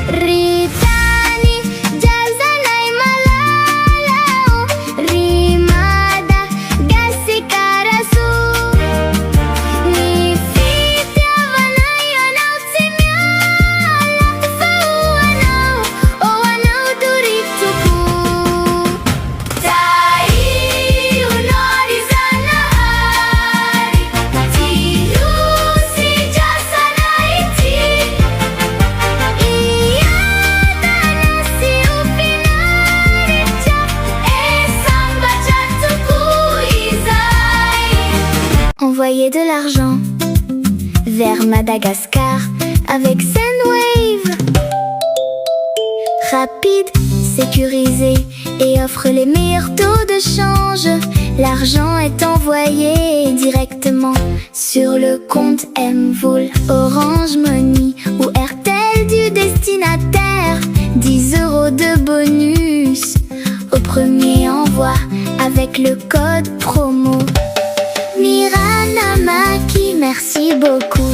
Ritani jazanay malalao, rimada gasikarasu. Ny fitiavanay anao tsy miala, fa ho anao toritoko. Taihon'horizonahary, tilusy jasanay ity. Iadana sy ho finaritra, e sambatra tokoa izay. Envoyer de l'argent vers Madagascar avec Sendwave. Rapide, sécurisé et offre les meilleurs taux de change. L'argent est envoyé directement sur le compte Mvool, Orange Money ou RTL du destinataire. 10 € de bonus au premier envoi avec le code promo Miranamaki. Merci beaucoup.